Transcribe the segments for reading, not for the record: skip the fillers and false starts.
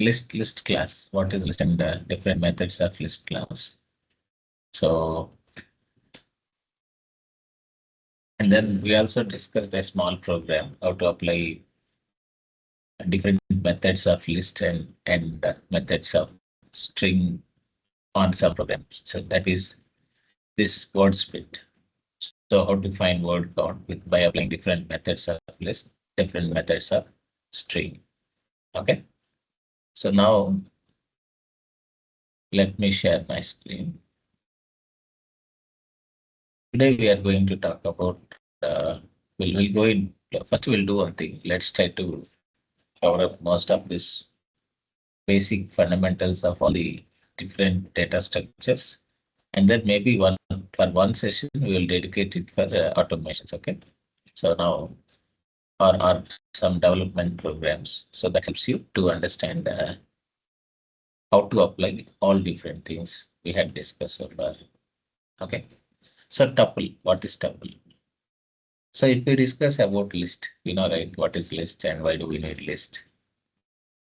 list class. What is list and different methods of list class. So, and then we also discussed a small program how to apply different methods of list and methods of string on some programs. So that is this word split. So how to find word count with by applying different methods of list, different methods of string. Okay. So now let me share my screen. Today we are going to talk about we'll go in first we'll do one thing. Let's try to cover up most of this basic fundamentals of all the different data structures. And then maybe for one session we will dedicate it for automations. Okay. So now or some development programs. So that helps you to understand how to apply all different things we had discussed so far. Okay. So tuple, what is tuple? So if we discuss about list, you know, right, what is list and why do we need list?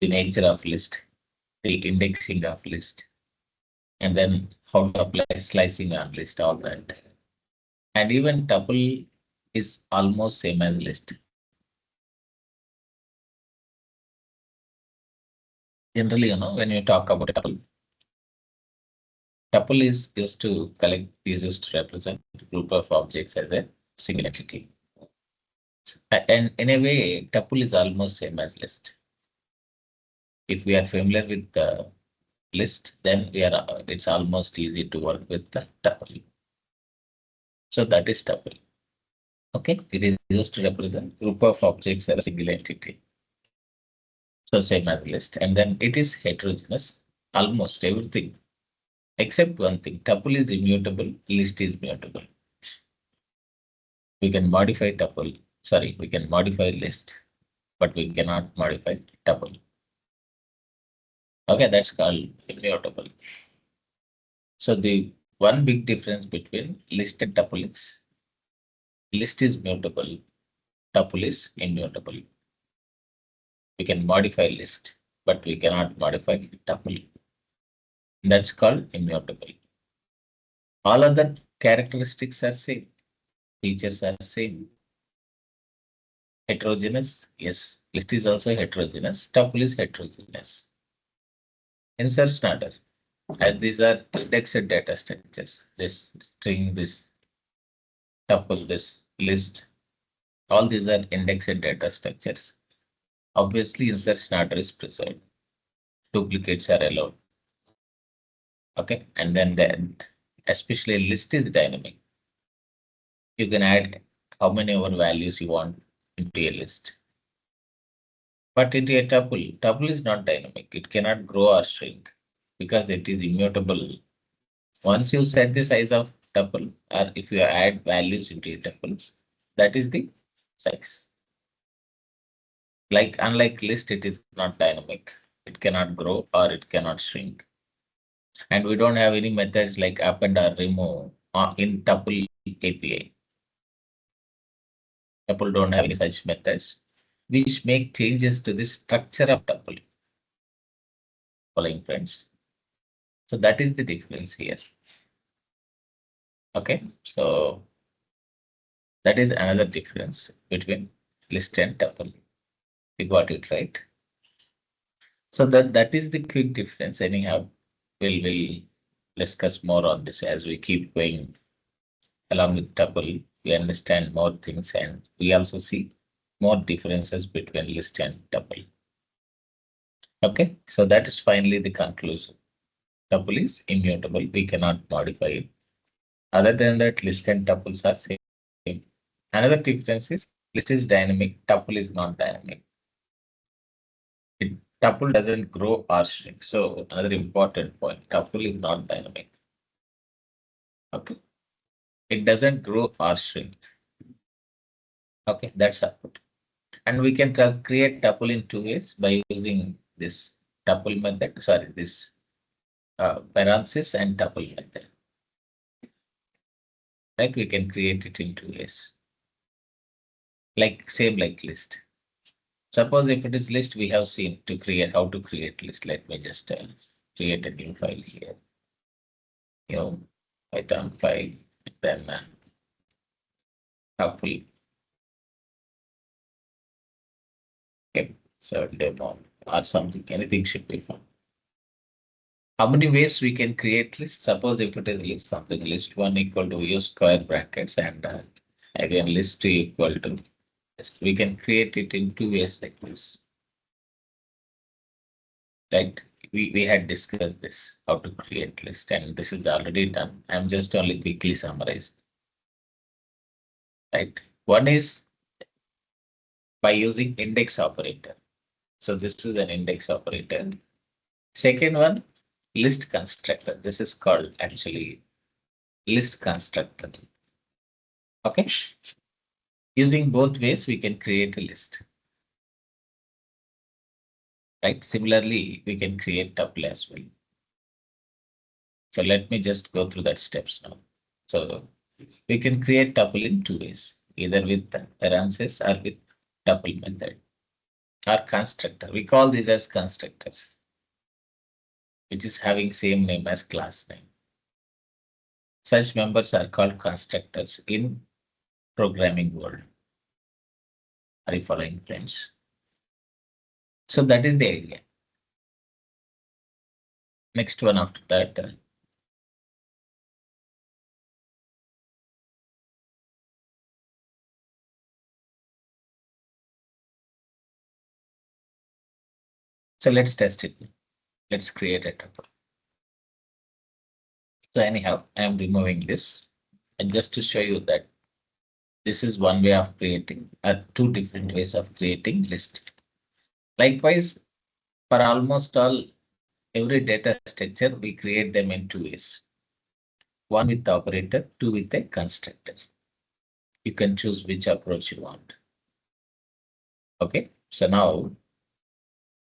The nature of list, the indexing of list, and then how to apply slicing on list, all that. And even tuple is almost same as list. Generally, you know, when you talk about tuple is used to represent a group of objects as a single entity. And in a way, tuple is almost same as list. If we are familiar with the list, then it's almost easy to work with the tuple. So that is tuple. Okay, it is used to represent group of objects as a single entity. So same as list, and then it is heterogeneous, almost everything except one thing. Tuple is immutable, list is mutable. We can modify tuple. Sorry, we can modify list, but we cannot modify tuple. Okay, that's called immutable. So the one big difference between list and tuple is list is mutable, tuple is immutable. We can modify list, but we cannot modify tuple. That's called immutable. All other characteristics are same. Features are same. Heterogeneous, yes. List is also heterogeneous. Tuple is heterogeneous. Insertion order, as these are indexed data structures. This string, this tuple, this list, all these are indexed data structures. Obviously, insertion order is preserved. Duplicates are allowed. Okay, and then especially list is dynamic. You can add how many over values you want into a list. But into a tuple is not dynamic. It cannot grow or shrink because it is immutable. Once you set the size of tuple, or if you add values into a tuple, that is the size. Like unlike list, it is not dynamic. It cannot grow or it cannot shrink. And we don't have any methods like append or remove in tuple API. Tuple don't have any such methods which make changes to the structure of tuple. Following friends. So that is the difference here. Okay, so that is another difference between list and tuple. You got it right. So that is the quick difference. Anyhow, we'll discuss more on this as we keep going along with tuple. We understand more things and we also see more differences between list and tuple. Okay, so that is finally the conclusion. Tuple is immutable. We cannot modify it. Other than that, list and tuples are same. Another difference is list is dynamic, tuple is not dynamic. Tuple doesn't grow or shrink. So another important point, tuple is not dynamic. Okay. It doesn't grow or shrink. Okay, that's output. And we can create tuple in two ways by using this tuple method, sorry, this parenthesis and tuple method. Right, we can create it in two ways. Like same like list. Suppose if it is list, we have seen to create how to create list. Let me just create a new file here. Python file, then tuple. Okay, so demo or something, anything should be fine. How many ways we can create list? Suppose if it is list something, list one equal to use square brackets and again list two equal to list. We can create it in two ways like this. Right? We had discussed this, how to create list, and this is already done. I'm just only quickly summarized. Right? One is by using index operator. So this is an index operator. Second one, list constructor. This is called actually list constructor. Okay. Using both ways, we can create a list. Right. Similarly, we can create tuple as well. So let me just go through that steps now. So we can create tuple in two ways, either with parentheses or with tuple method or constructor. We call these as constructors, which is having same name as class name. Such members are called constructors in programming world. Are you following, friends? So that is the idea. Next one after that. So let's test it. Let's create a tuple. So anyhow, I am removing this. And just to show you that this is one way of creating, two different ways of creating list. Likewise, for almost all, every data structure, we create them in two ways. One with the operator, two with a constructor. You can choose which approach you want. Okay, so now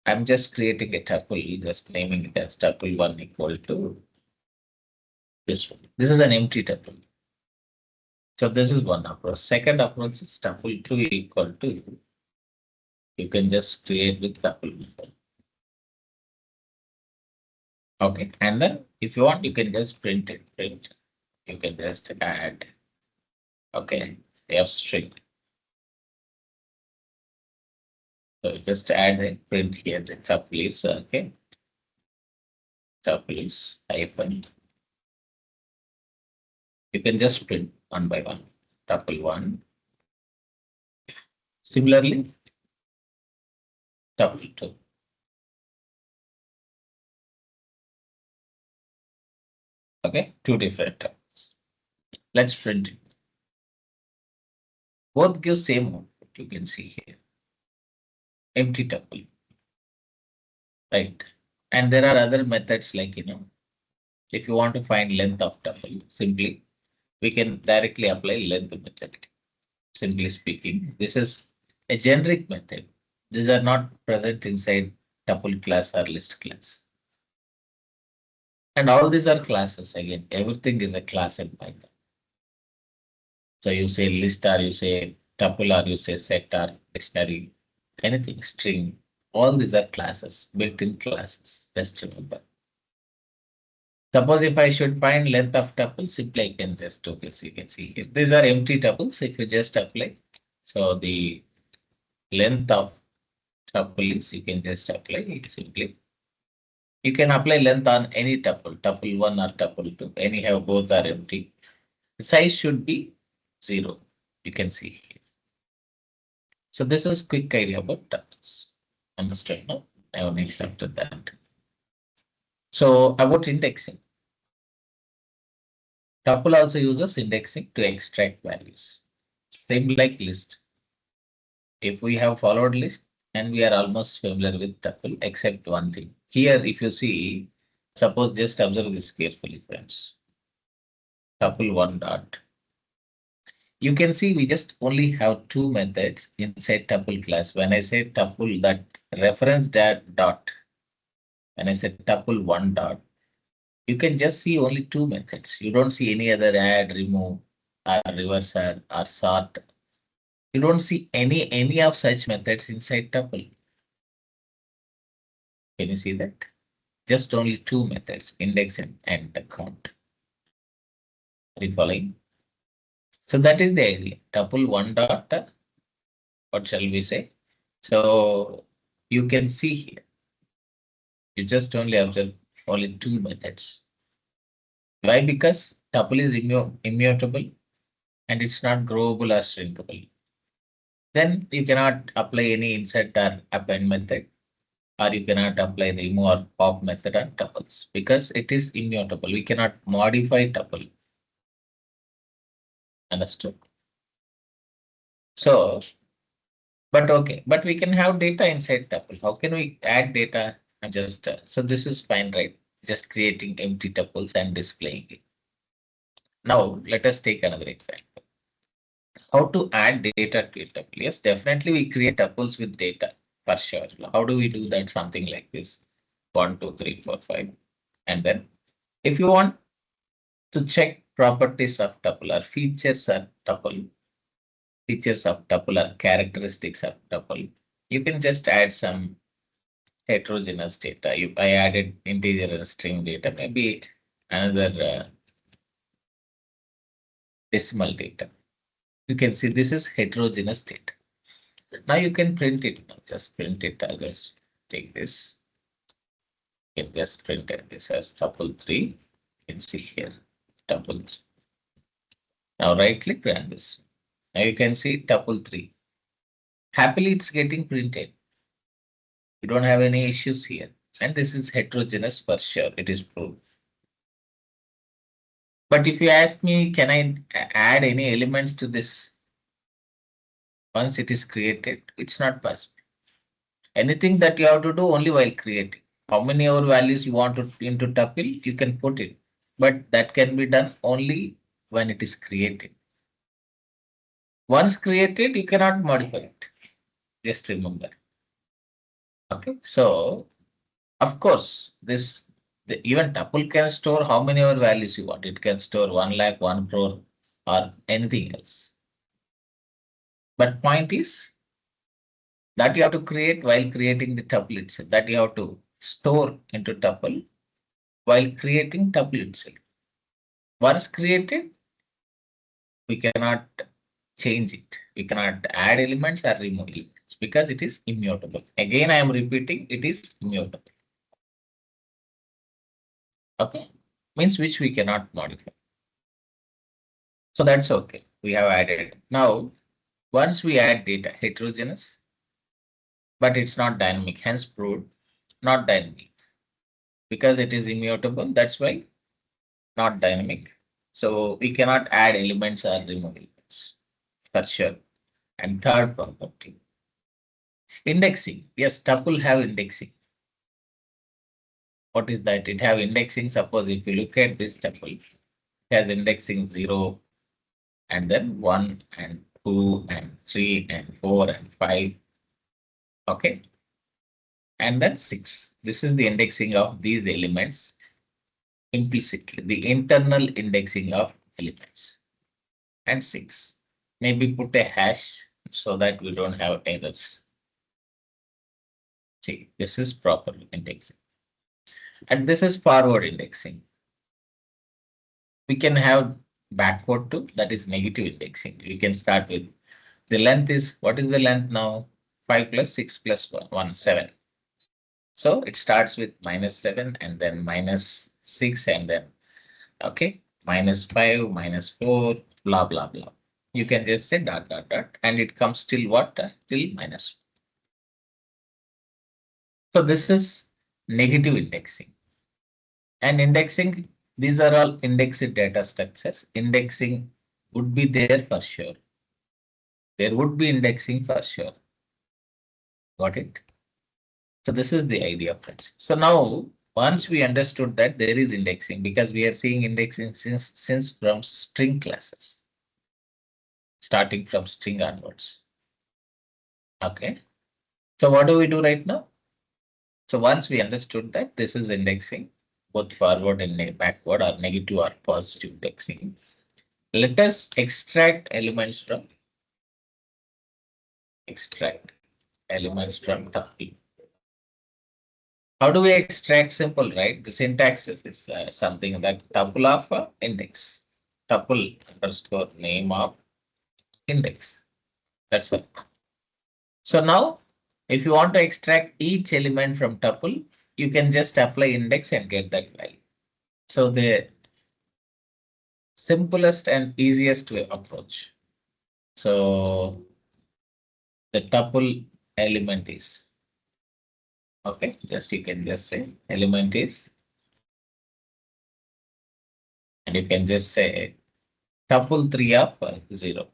I'm just creating a tuple, just naming it as tuple one equal to this one. This is an empty tuple. So this is one approach. Second approach is tuple two equal to, you can just create with tuple method. Okay, and then if you want, you can just print it. You can just add, okay, F string. So just add a print here the tuples, okay. Tuples hyphen. You can just print one by one. Tuple one. Similarly, tuple two. Okay, two different tuples. Let's print it. Both give same output. You can see here. Empty tuple. Right. And there are other methods like, if you want to find length of tuple, simply we can directly apply length method. Simply speaking, this is a generic method. These are not present inside tuple class or list class. And all these are classes. Again, everything is a class in Python. So you say list or you say tuple or you say set or dictionary, anything, string, all these are classes, built-in classes. Just remember. Suppose if I should find length of tuple, simply I can just do this. You can see here. These are empty tuples. If you just apply, so the length of tuples, you can just apply it simply. You can apply length on any tuple one or tuple two. Anyhow, both are empty. The size should be 0. You can see here. So this is quick idea about tuples. Understand now? Now next after that. So about indexing. Tuple also uses indexing to extract values. Same like list. If we have followed list and we are almost familiar with tuple, except one thing. Here, if you see, suppose just observe this carefully, friends. Tuple one dot. You can see we just only have two methods inside tuple class. When I say tuple, that reference dot. When I say tuple one dot, you can just see only two methods. You don't see any other add, remove, or reverse add, or sort. You don't see any of such methods inside tuple. Can you see that? Just only two methods, index and count. Are you following? So that is the idea. Tuple one dot, what shall we say? So you can see here, you just only observe only two methods. Why? Because tuple is immutable and it's not growable or shrinkable. Then you cannot apply any insert or append method, or you cannot apply remove or pop method on tuples because it is immutable. We cannot modify tuple. Understood? So, but okay, but we can have data inside tuple. How can we add data? Just so this is fine, right? Just creating empty tuples and displaying it. Now let us take another example. How to add data to a tuple? Yes, definitely we create tuples with data for sure. How do we do that? Something like this: 1, 2, 3, 4, 5, and then if you want to check properties of tuple or features of tuple, or characteristics of tuple, you can just add some heterogeneous data. I added integer and string data, maybe another decimal data. You can see this is heterogeneous data. Now you can print it. Now just print it. I'll just take this. You can just print it. This as tuple 3. You can see here tuple 3. Now right click, run this. Now you can see tuple 3. Happily, it's getting printed. You don't have any issues here. And this is heterogeneous for sure. It is proved. But if you ask me, can I add any elements to this? Once it is created, it's not possible. Anything that you have to do only while creating. How many other values you want to into tuple, you can put it. But that can be done only when it is created. Once created, you cannot modify it. Just remember. Okay. So, of course, even tuple can store how many other values you want. It can store 1 lakh, 1 crore, or anything else. But point is that you have to create while creating the tuple itself. That you have to store into tuple while creating tuple itself. Once created, we cannot change it. We cannot add elements or remove elements because it is immutable. Again, I am repeating, it is immutable. Okay, means which we cannot modify. So that's okay. We have added. Now, once we add data, heterogeneous, but it's not dynamic, hence proved not dynamic because it is immutable. That's why not dynamic. So we cannot add elements or remove elements for sure. And third property, indexing. Yes, tuple have indexing. What is that? It have indexing. Suppose if you look at this tuple, it has indexing 0 and then 1 and 2 and 3 and 4 and 5. Okay. And then 6. This is the indexing of these elements implicitly, the internal indexing of elements. And 6. Maybe put a hash so that we don't have errors. See, this is proper indexing. And this is forward indexing. We can have backward too, that is negative indexing. We can start with the length is, what is the length now? 5 plus 6 plus 1, 7. So it starts with -7 and then -6 and then, okay, -5, -4, blah, blah, blah. You can just say dot, dot, dot, and it comes till what? Till -1. So this is negative indexing. And indexing, these are all indexed data structures. Indexing would be there for sure. There would be indexing for sure. Got it? So this is the idea, friends. So now, once we understood that there is indexing, because we are seeing indexing since from string classes, starting from string onwards. Okay. So what do we do right now? So once we understood that this is indexing, both forward and backward or negative or positive indexing, let us extract elements from extract elements from tuple. How do we extract? Simple, right? The syntax is something like tuple of index, tuple underscore name of index. That's it. So now, if you want to extract each element from tuple, you can just apply index and get that value. So the simplest and easiest way approach. So the tuple element is, okay, just you can just say element is, and you can just say tuple 3 of 0.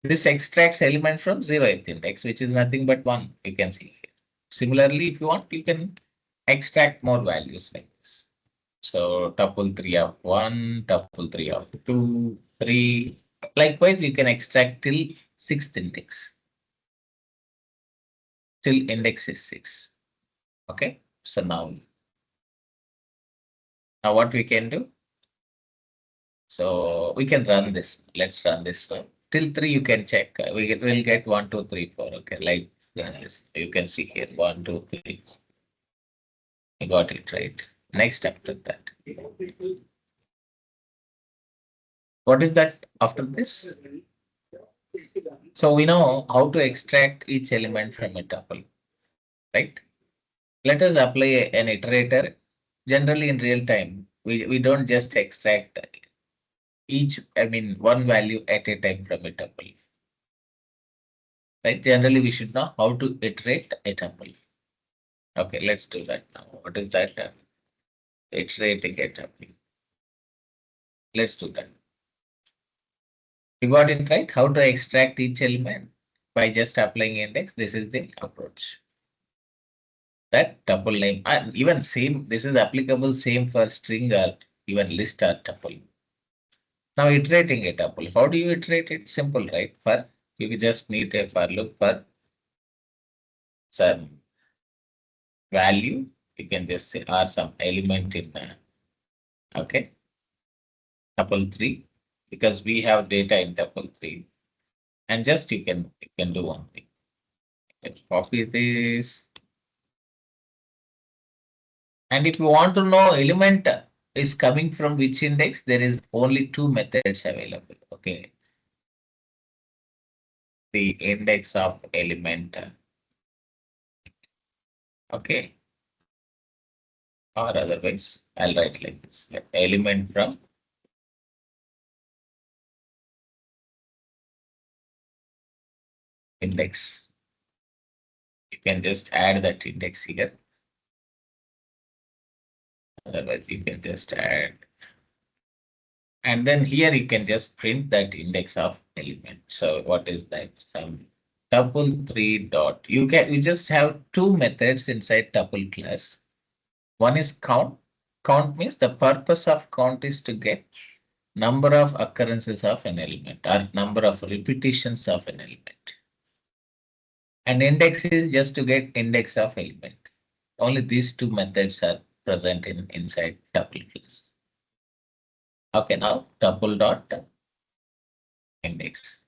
This extracts element from 0th index, which is nothing but 1, you can see here. Similarly, if you want, you can extract more values like this. So tuple 3 of 1, tuple 3 of 2, 3. Likewise, you can extract till 6th index. Till index is 6. Okay. So now what we can do? So we can run this. Let's run this one. Till 3 you can check. We'll get 1, 2, 3, 4. Okay. Like this. You can see here 1, 2, 3. You got it right. Next after that. What is that after this? So we know how to extract each element from a tuple, right? Let us apply an iterator. Generally in real time, we don't just extract one value at a time from a tuple. Right? Generally, we should know how to iterate a tuple. Okay, let's do that now. What is that? Iterating a tuple. Let's do that. You got it right? How to extract each element by just applying index. This is the approach. That tuple name, and even same, this is applicable same for string or even list or tuple. Now iterating a tuple. How do you iterate it? Simple, right? For you just need a for loop for some value. You can just say or some element in okay, tuple 3, because we have data in tuple 3. And just you can do one thing. Let's copy this. And if you want to know element is coming from which index, there is only 2 methods available. Okay. The index of element. Okay. Or otherwise, I'll write like this. Element from index. You can just add that index here. Otherwise, you can just add. And then here you can just print that index of element. So what is that? Some tuple 3 dot. You just have 2 methods inside tuple class. One is count. Count means the purpose of count is to get number of occurrences of an element or number of repetitions of an element. And index is just to get index of element. Only these 2 methods are present inside tuple class. Okay, now tuple dot index.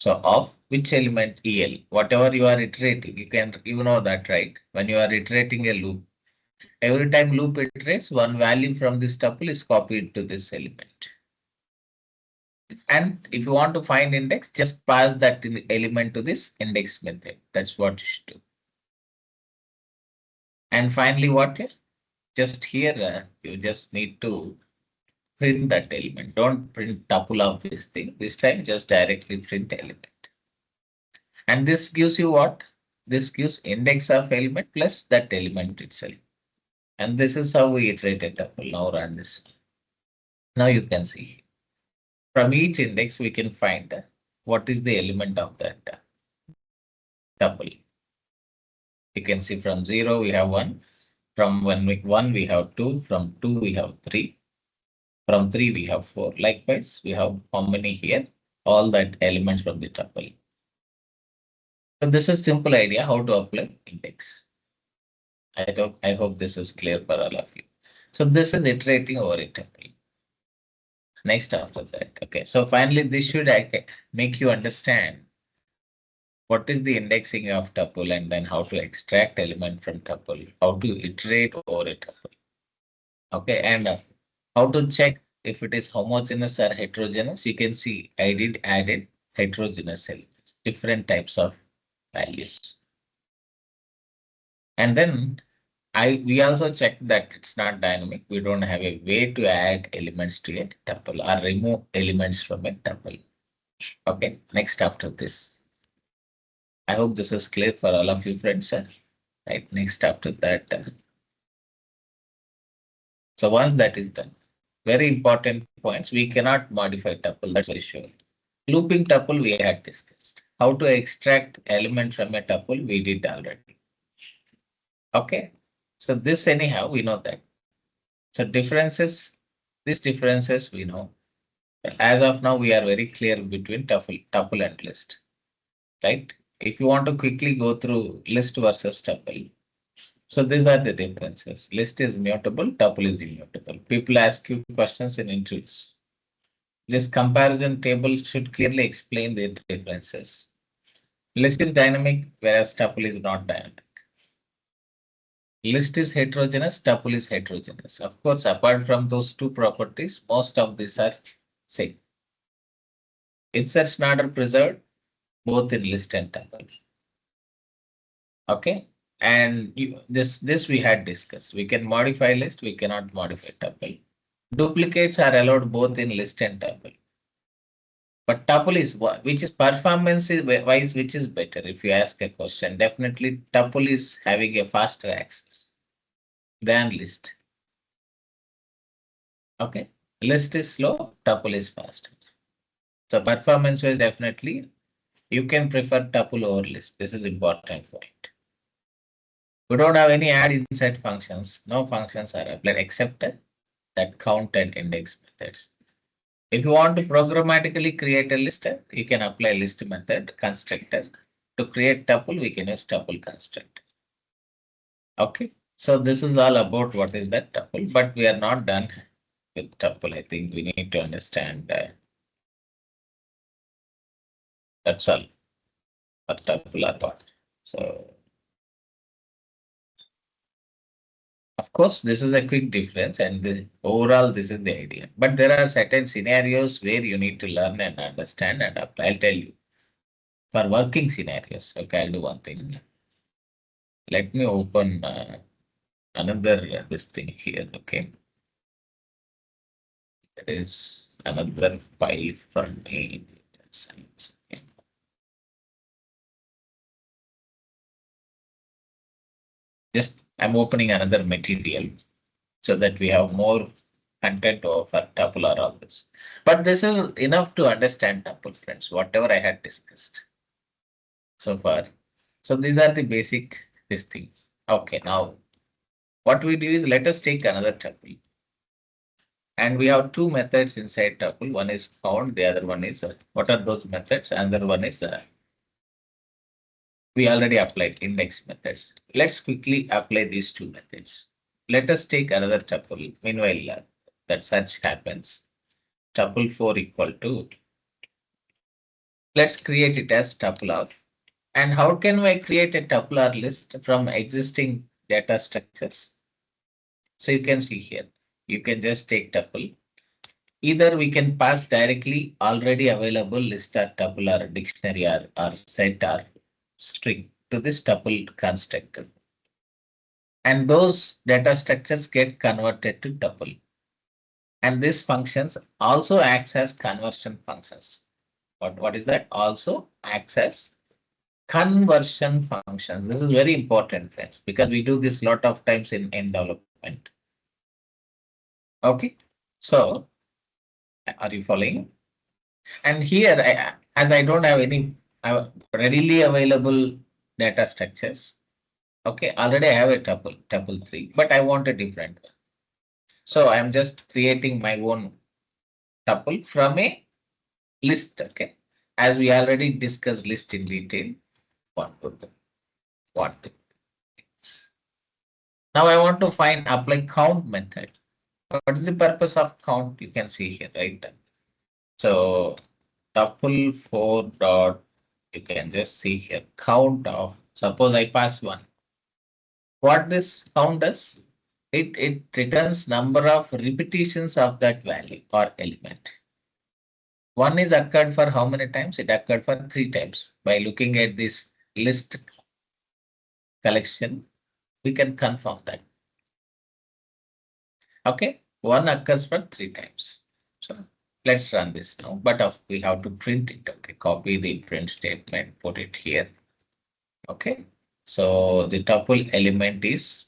So of which element EL, whatever you are iterating, you know that, right? When you are iterating a loop, every time loop iterates, one value from this tuple is copied to this element. And if you want to find index, just pass that element to this index method. That's what you should do. And finally, what here? Just here, you just need to print that element. Don't print tuple of this thing. This time, just directly print element. And this gives you what? This gives index of element plus that element itself. And this is how we iterate a tuple. Now run this. Now you can see. From each index, we can find what is the element of that tuple. You can see from 0, we have 1. From 1, we have 2. From 2, we have 3. From 3, we have 4. Likewise, we have how many here? All that elements from the tuple. So this is simple idea how to apply index. I hope this is clear for all of you. So this is iterating over a tuple. Next after that. Okay. So finally, this should make you understand what is the indexing of tuple, and then how to extract element from tuple, how to iterate over a tuple. Okay, and how to check if it is homogeneous or heterogeneous. You can see I did added heterogeneous elements, different types of values. And then we also check that it's not dynamic. We don't have a way to add elements to a tuple or remove elements from a tuple. Okay, next after this. I hope this is clear for all of you friends. Right, next after that. So once that is done, very important points, we cannot modify tuple, that's very sure. Looping tuple we had discussed. How to extract element from a tuple we did already. Okay, so this anyhow we know that. So differences, these differences we know. As of now, we are very clear between tuple and list, right? If you want to quickly go through list versus tuple, so these are the differences. List is mutable, tuple is immutable. People ask you questions in interviews. This comparison table should clearly explain the differences. List is dynamic, whereas tuple is not dynamic. List is heterogeneous, tuple is heterogeneous. Of course, apart from those two properties, most of these are same. Insertion order preserved both in list and tuple. Okay, and this we had discussed. We can modify list, we cannot modify tuple. Duplicates are allowed both in list and tuple. But tuple is what, which is performance wise, which is better if you ask a question. Definitely tuple is having a faster access than list. Okay, list is slow, tuple is fast. So performance wise, definitely you can prefer tuple over list. This is important point. We don't have any add inside functions. No functions are applied except that count and index methods. If you want to programmatically create a list, you can apply list method constructor. To create tuple, we can use tuple constructor. Okay, so this is all about what is that tuple, but we are not done with tuple. I think we need to understand that's all what tuple are about. So, of course, this is a quick difference, and overall, this is the idea. But there are certain scenarios where you need to learn and understand and apply. I'll tell you. For working scenarios, okay, I'll do one thing. Let me open another this thing here, okay. There is another file from me. Okay. Just I'm opening another material so that we have more content for tuple or all this. But this is enough to understand tuple, friends, whatever I had discussed so far. So these are the basic this thing. Okay, now what we do is let us take another tuple. And we have two methods inside tuple. One is count, the other one is what are those methods? Another one is we already applied index methods. Let's quickly apply these two methods. Let us take another tuple. Meanwhile, that such happens. Tuple 4 equal to. Let's create it as tuple of. And how can we create a tuple or list from existing data structures? So you can see here. You can just take tuple. Either we can pass directly already available list or tuple or dictionary or set or string to this tuple constructor. And those data structures get converted to tuple. And these functions also acts as conversion functions. What is that? Also acts as conversion functions. This is very important, friends, because we do this a lot of times in development. Okay, so are you following? And here, as I don't have any readily available data structures, okay, already I have a tuple 3, but I want a different one. So I'm just creating my own tuple from a list, okay. As we already discussed list in detail, what. Now I want to find apply count method. What is the purpose of count? You can see here, right? So tuple 4 dot You can just see here count of, suppose I pass 1. What this count does? It returns number of repetitions of that value or element. 1 is occurred for how many times? It occurred for 3 times. By looking at this list collection, we can confirm that. Okay, 1 occurs for 3 times. So let's run this now. But we have to print it. Okay, copy the print statement, put it here. Okay, so the tuple element is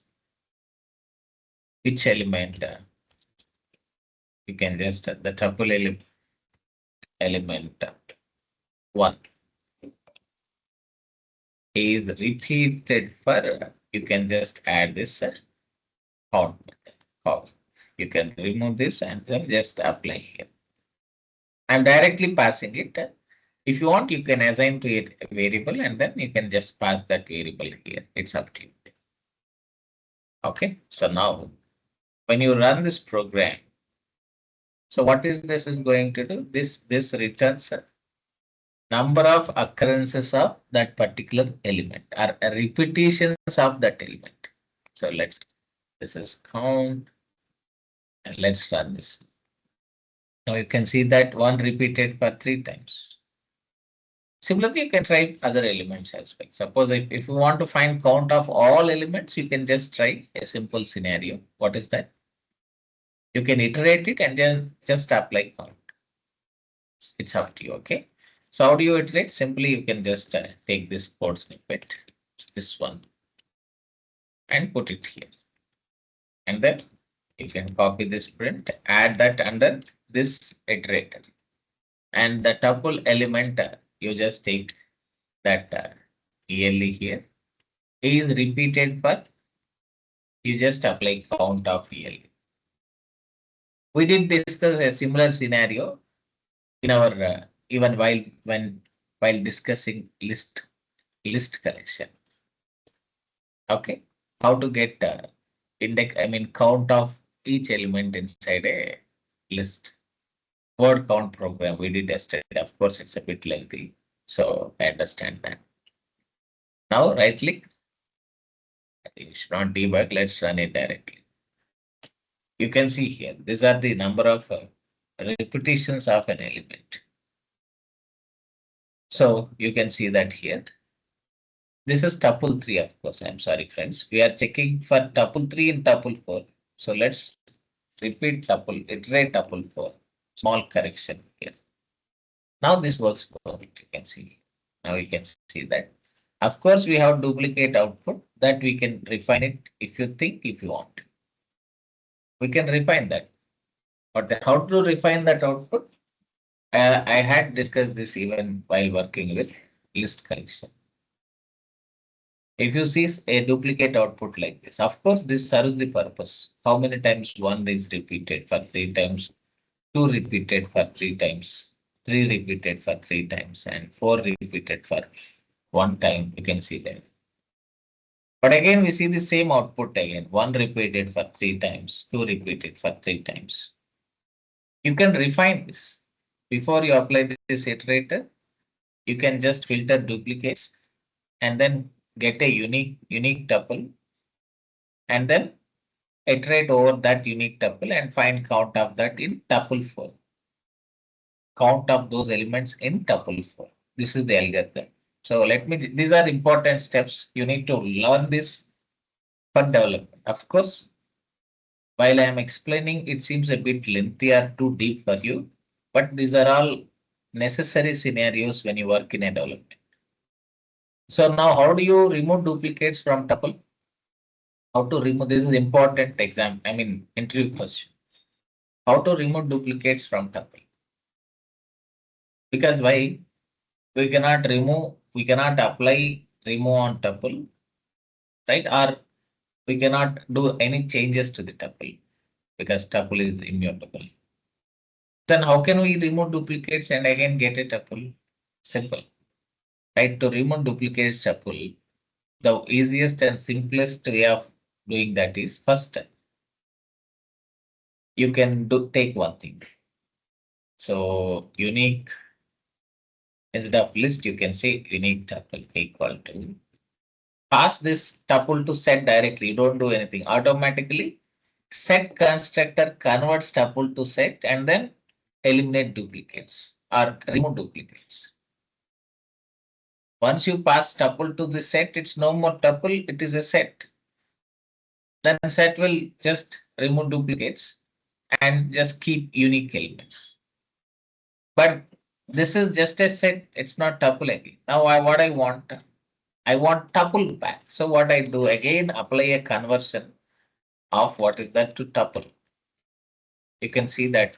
which element? You can just the tuple element 1 is repeated for. You can just add this count. You can remove this and then just apply here. I'm directly passing it. If you want, you can assign to it a variable and then you can just pass that variable here. It's up to you. Okay, so now when you run this program, so what is this is going to do? This returns a number of occurrences of that particular element or repetitions of that element. So this is count and let's run this. Now you can see that 1 repeated for 3 times. Similarly, you can try other elements as well. Suppose if you want to find count of all elements, you can just try a simple scenario. What is that? You can iterate it and then just apply count. It's up to you. Okay. So how do you iterate? Simply, you can just take this code snippet, this one, and put it here. And then you can copy this print, add that under this iterator. And the tuple element, you just take that ELE here. Is repeated for, you just apply count of ELE. We did discuss a similar scenario in our even while discussing list collection. Okay, how to get count of each element inside a list. Word count program we did yesterday. Of course, it's a bit lengthy, so I understand that. Now right click. You should not debug. Let's run it directly. You can see here. These are the number of repetitions of an element. So you can see that here. This is tuple 3, of course. I'm sorry, friends. We are checking for tuple 3 and tuple 4. So let's repeat tuple, iterate tuple 4. Small correction here. Now this works perfect. You can see. Now you can see that. Of course, we have duplicate output that we can refine it if you want. We can refine that. But how to refine that output? I had discussed this even while working with list collection. If you see a duplicate output like this, of course, this serves the purpose. How many times 1 is repeated for 3 times, 2 repeated for 3 times, 3 repeated for 3 times, and 4 repeated for 1 time. You can see that. But again, we see the same output again. 1 repeated for 3 times, 2 repeated for 3 times. You can refine this. Before you apply this iterator, you can just filter duplicates and then get a unique tuple and then iterate over that unique tuple and find count of that in tuple 4. Count of those elements in tuple 4. This is the algorithm. So these are important steps. You need to learn this for development. Of course, while I am explaining, it seems a bit lengthy or too deep for you, but these are all necessary scenarios when you work in a development. So now how do you remove duplicates from tuple? How to remove, this is important interview question. How to remove duplicates from tuple? Because why? We cannot apply remove on tuple, right? Or we cannot do any changes to the tuple because tuple is immutable. Then how can we remove duplicates and again get a tuple? Simple. Right? To remove duplicates tuple, the easiest and simplest way of doing that is first you can take one thing. So unique Instead of list, you can say unique tuple equal to. Pass this tuple to set directly. You don't do anything. Automatically, set constructor converts tuple to set and then eliminate duplicates or remove duplicates. Once you pass tuple to the set, it's no more tuple, it is a set. Then set will just remove duplicates and just keep unique elements. But this is just a set, it's not tuple again. Now what I want tuple back. So what I do again, apply a conversion of what is that to tuple. You can see that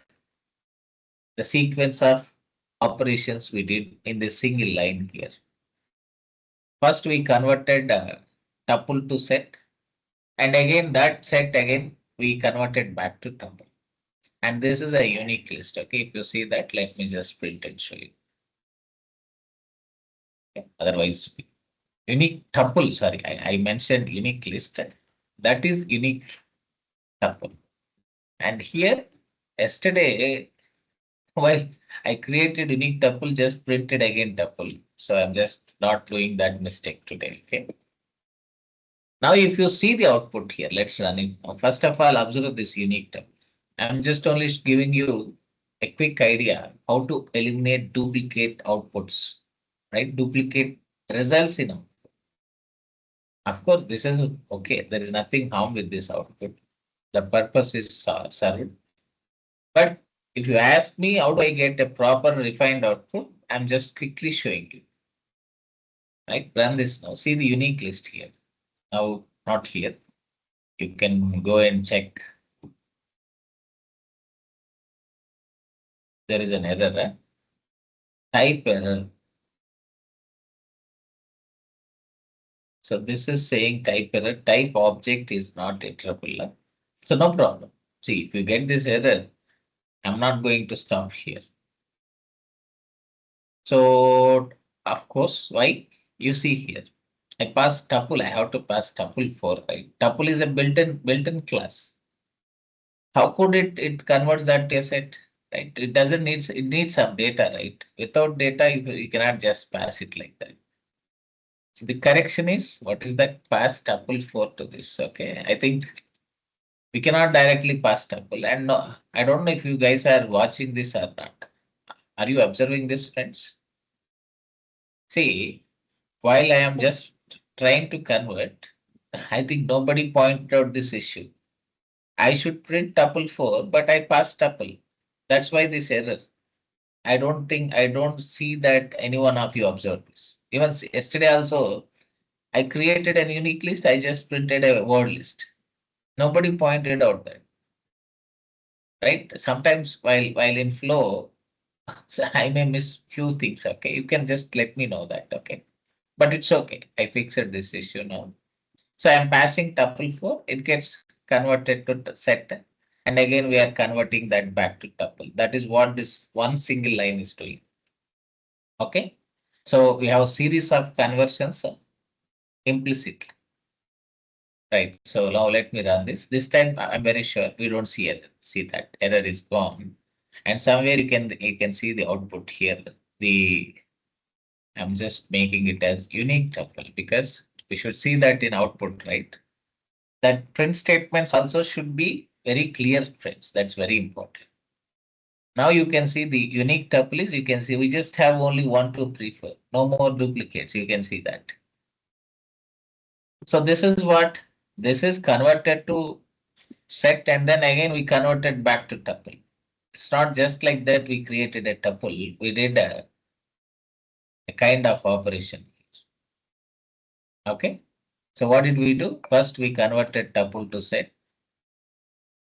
the sequence of operations we did in the single line here. First we converted tuple to set, and again that set again we converted back to tuple. And this is a unique list. Okay, if you see that, let me just print and show you. Okay. Otherwise, unique tuple, sorry, I mentioned unique list. That is unique tuple. And here, yesterday, while I created unique tuple, just printed again tuple. So I'm just not doing that mistake today. Okay. Now, if you see the output here, let's run it. Now, first of all, observe this unique tuple. I'm just only giving you a quick idea how to eliminate duplicate outputs, right? Duplicate results in output. Of course, this is okay. There is nothing harm with this output. The purpose is served. But if you ask me how do I get a proper refined output, I'm just quickly showing you. Right? Run this now. See the unique list here. Now, not here. You can go and check. There is an error. Type error. So this is saying type error. Type object is not iterable. So no problem. See, if you get this error, I'm not going to stop here. So of course, why? You see here. I pass tuple. I have to pass tuple 4, right? Tuple is a built-in class. How could it convert that to a set? Right? It needs some data, right? Without data, you cannot just pass it like that. So the correction is what is that pass tuple 4 to this? Okay. I think we cannot directly pass tuple. And no, I don't know if you guys are watching this or not. Are you observing this, friends? See, while I am just trying to convert, I think nobody pointed out this issue. I should print tuple 4, but I passed tuple. That's why this error. I don't see that any one of you observed this. Even yesterday also, I created a unique list. I just printed a word list. Nobody pointed out that. Right? Sometimes while in flow, so I may miss few things. Okay. You can just let me know that. Okay. But it's okay. I fixed this issue now. So I'm passing tuple 4. It gets converted to set. And again, we are converting that back to tuple. That is what this one single line is doing. Okay. So we have a series of conversions implicitly. Right. So now let me run this. This time I'm very sure we don't see error. See that error is gone. And somewhere you can see the output here. I'm just making it as unique tuple because we should see that in output, right? That print statements also should be very clear, friends. That's very important. Now you can see the unique tuple is, you can see we just have only 1, 2, 3, 4. No more duplicates. You can see that. So this is what this is converted to set, and then again we converted back to tuple. It's not just like that we created a tuple. We did a kind of operation. Okay. So what did we do? First we converted tuple to set.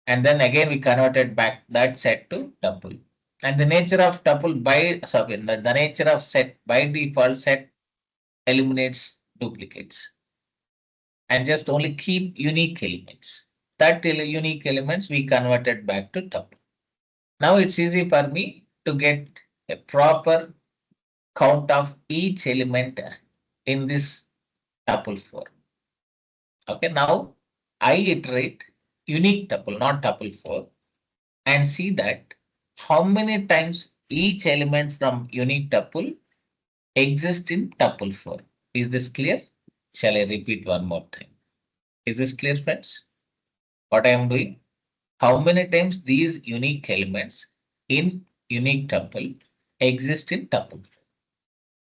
And then again we converted back that set to tuple. And the nature of tuple the nature of set by default set eliminates duplicates and just only keep unique elements. That unique elements we converted back to tuple. Now it's easy for me to get a proper count of each element in this tuple 4. Okay, now I iterate unique tuple, not tuple 4, and see that how many times each element from unique tuple exist in tuple 4. Is this clear? Shall I repeat one more time? Is this clear, friends? What I am doing? How many times these unique elements in unique tuple exist in tuple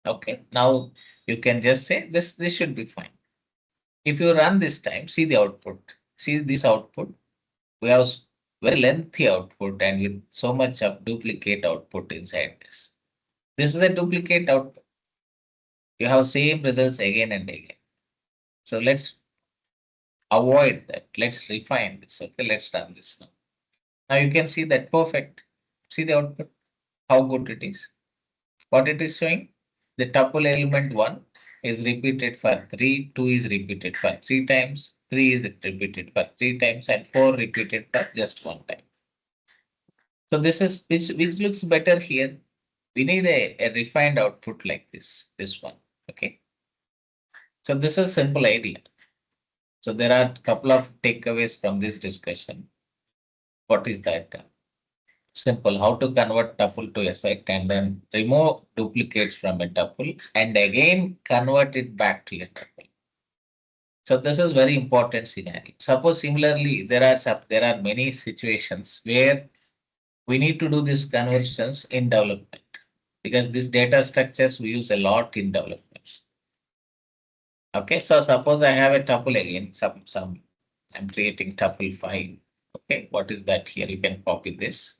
4? Okay. Now you can just say this should be fine. If you run this time, see the output. See this output. We have very lengthy output and with so much of duplicate output inside this. This is a duplicate output. You have same results again and again. So let's avoid that. Let's refine this. Okay, let's run this now. Now you can see that perfect. See the output, how good it is. What it is showing? The tuple element 1 is repeated for 3, 2 is repeated for 3 times, 3 is repeated for 3 times, and 4 repeated for just 1 time. So this is which looks better here. We need a refined output like this one. Okay. So this is simple idea. So there are a couple of takeaways from this discussion. What is that? Simple. How to convert tuple to a set and then remove duplicates from a tuple and again convert it back to a tuple. So this is very important scenario. Suppose similarly, there are many situations where we need to do these conversions in development because these data structures we use a lot in development. Okay, so suppose I have a tuple again, some I'm creating tuple 5. Okay, what is that here? You can copy this.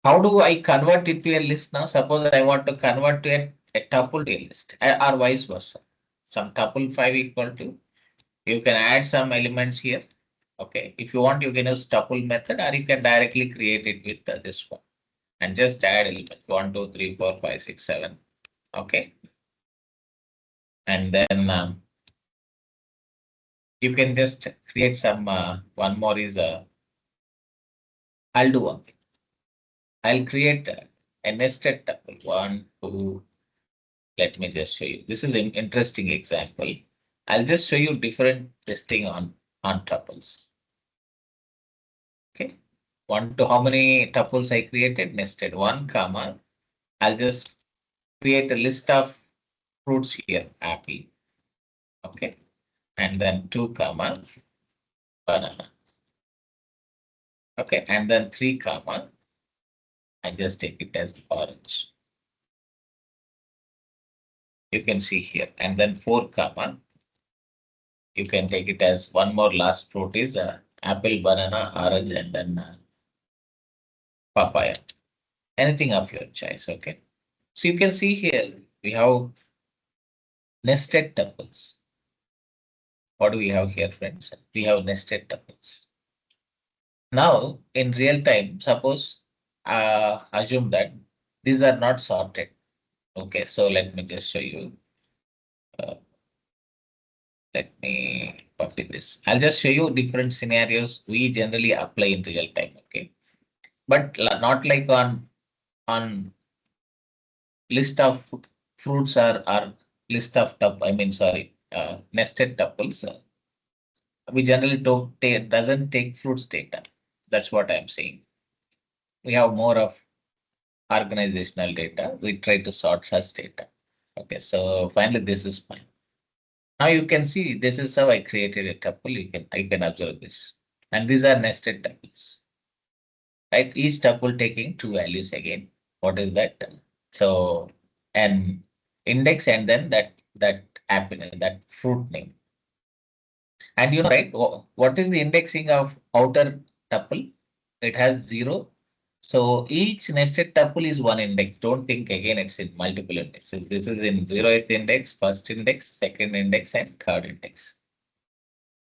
How do I convert it to a list now? Suppose I want to convert to a tuple to a list or vice versa. Some tuple 5 equal to, you can add some elements here. Okay, if you want, you can use tuple method or you can directly create it with this one and just add element 1, 2, 3, 4, 5, 6, 7. Okay, and then you can just create some one more is I'll do one thing. I'll create a nested tuple 1, 2. Let me just show you. This is an interesting example. I'll just show you different testing on tuples. Okay. 1 to how many tuples I created? Nested 1, comma. I'll just create a list of fruits here, apple. Okay. And then 2, comma, banana. Okay. And then 3, comma. I just take it as orange. You can see here. And then 4, comma. You can take it as one more last fruit is apple, banana, orange, and then papaya. Anything of your choice. Okay. So you can see here we have nested tuples. What do we have here, friends? We have nested tuples. Now, in real time, suppose assume that these are not sorted. Okay, so let me just show you. Let me copy this. I'll just show you different scenarios we generally apply in real time. Okay, but not like on list of fruits or list of nested tuples. We generally don't take doesn't take fruits data. That's what I'm saying. We have more of organizational data. We try to sort such data. Okay, so finally this is fine. Now you can see this is how I created a tuple. You can observe this. And these are nested tuples. Right? Each tuple taking 2 values again. What is that? So an index and then that apple, that fruit name. And you know, right, what is the indexing of outer tuple? It has 0. So each nested tuple is one index. Don't think again it's in multiple indexes. This is in 0th index, first index, second index, and third index.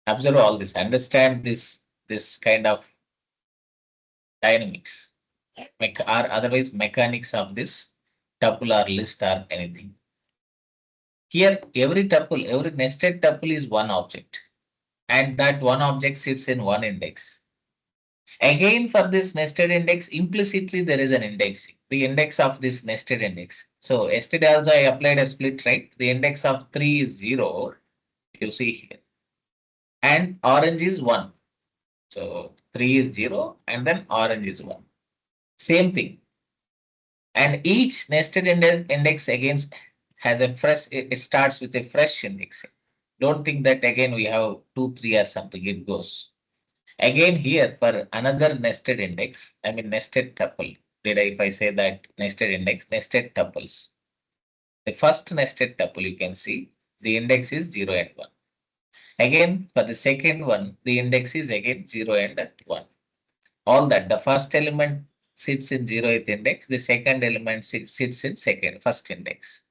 Observe all this. Understand this kind of dynamics, or otherwise mechanics of this tuple or list or anything. Here, every tuple, every nested tuple is one object, and that one object sits in one index. Again, for this nested index, implicitly there is an indexing, the index of this nested index. So yesterday also I applied a split, right? The index of 3 is 0, you see here. And orange is 1. So 3 is 0 and then orange is 1. Same thing. And each nested index again has a fresh, it starts with a fresh indexing. Don't think that again we have 2, 3 or something, it goes. Again here for another nested index, I mean nested tuple. If I say that nested index, nested tuples. The first nested tuple you can see the index is 0 and 1. Again for the second one, the index is again 0 and 1. All that the first element sits in 0th index, the second element sits in first index.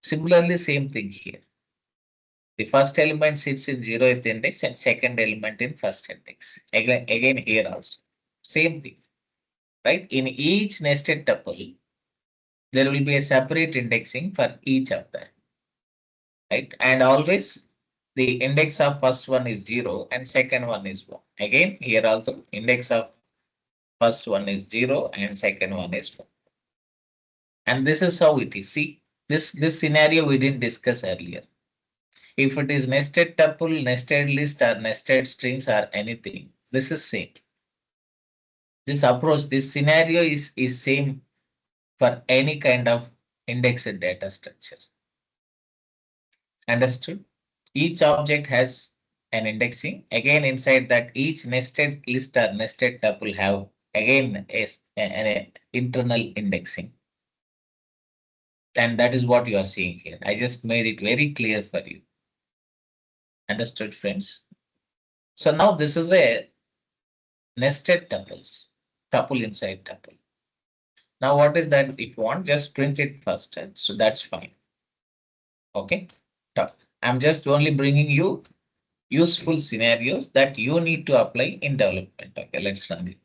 Similarly, same thing here. The first element sits in 0th index and second element in first index. Again here also. Same thing. Right? In each nested tuple, there will be a separate indexing for each of them. Right? And always the index of first one is 0 and second one is 1. Again, here also index of first one is 0 and second one is 1. And this is how it is. See, this scenario we didn't discuss earlier. If it is nested tuple, nested list, or nested strings, or anything, this is same. This approach, this scenario is same for any kind of indexed data structure. Understood? Each object has an indexing. Again, inside that, each nested list or nested tuple have again an internal indexing. And that is what you are seeing here. I just made it very clear for you. Understood, friends? So now this is a nested tuples, tuple inside tuple. Now what is that? If you want, just print it first. So that's fine. Okay. I'm just only bringing you useful scenarios that you need to apply in development. Okay, let's run it.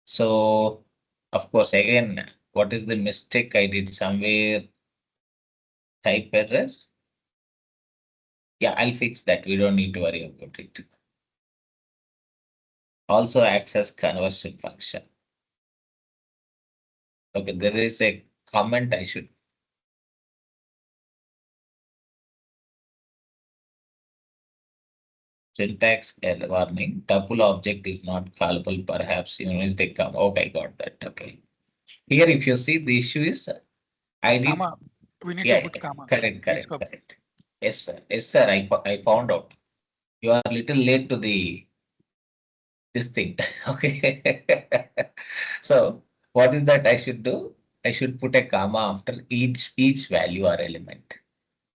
So, of course, again, what is the mistake I did somewhere? Type error. Yeah, I'll fix that. We don't need to worry about it. Also access conversion function. Okay, there is a comment I should. Syntax error warning. Tuple object is not callable. Perhaps you missed a comma. Okay, got that. Okay. Here, if you see, the issue is I did. Comma. We need to Yeah, put comma. correct. Yes, sir. Yes, sir. I found out. You are a little late to this thing. Okay. So what is that I should do? I should put a comma after each value or element.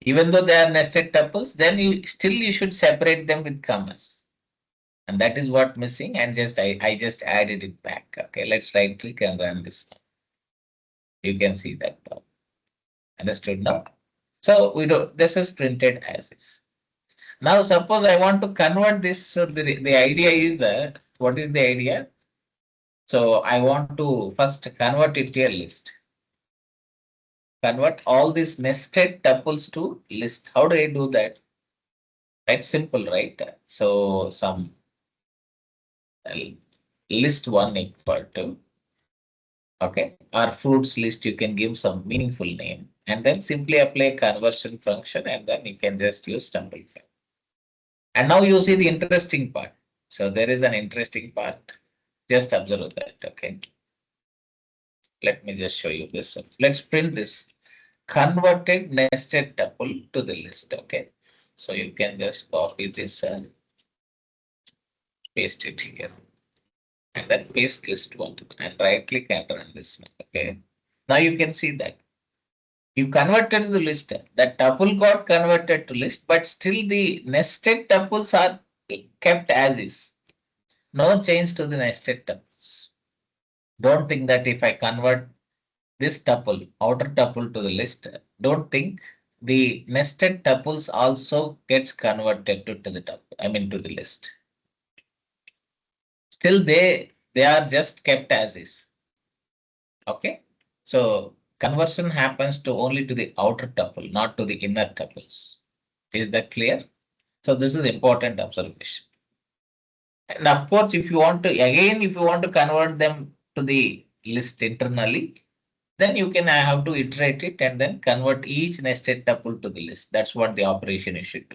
Even though they are nested tuples, then you should separate them with commas. And that is what missing. And I just added it back. Okay, let's right click and run this now. You can see that now. Understood now? So this is printed as is. Now suppose I want to convert this. So the idea is what is the idea? So I want to first convert it to a list. Convert all these nested tuples to list. How do I do that? Right, simple, right? So some list one equal to, okay, or fruits list, you can give some meaningful name and then simply apply conversion function and then you can just use Tuple. And now you see the interesting part. So there is an interesting part. Just observe that, okay? Let me just show you this. Let's print this converted nested tuple to the list, okay? So you can just copy this and paste it here. And then paste list one and right click and run this, okay? Now you can see that you converted to the list. That tuple got converted to list, but still the nested tuples are kept as is. No change to the nested tuples. Don't think that if I convert this tuple, outer tuple to the list, don't think the nested tuples also gets converted to the tuple, I mean to the list. Still they are just kept as is. Okay. So conversion happens to only to the outer tuple, not to the inner tuples. Is that clear? So this is important observation. And of course, if you want to convert them to the list internally, then you can have to iterate it and then convert each nested tuple to the list. That's what the operation you should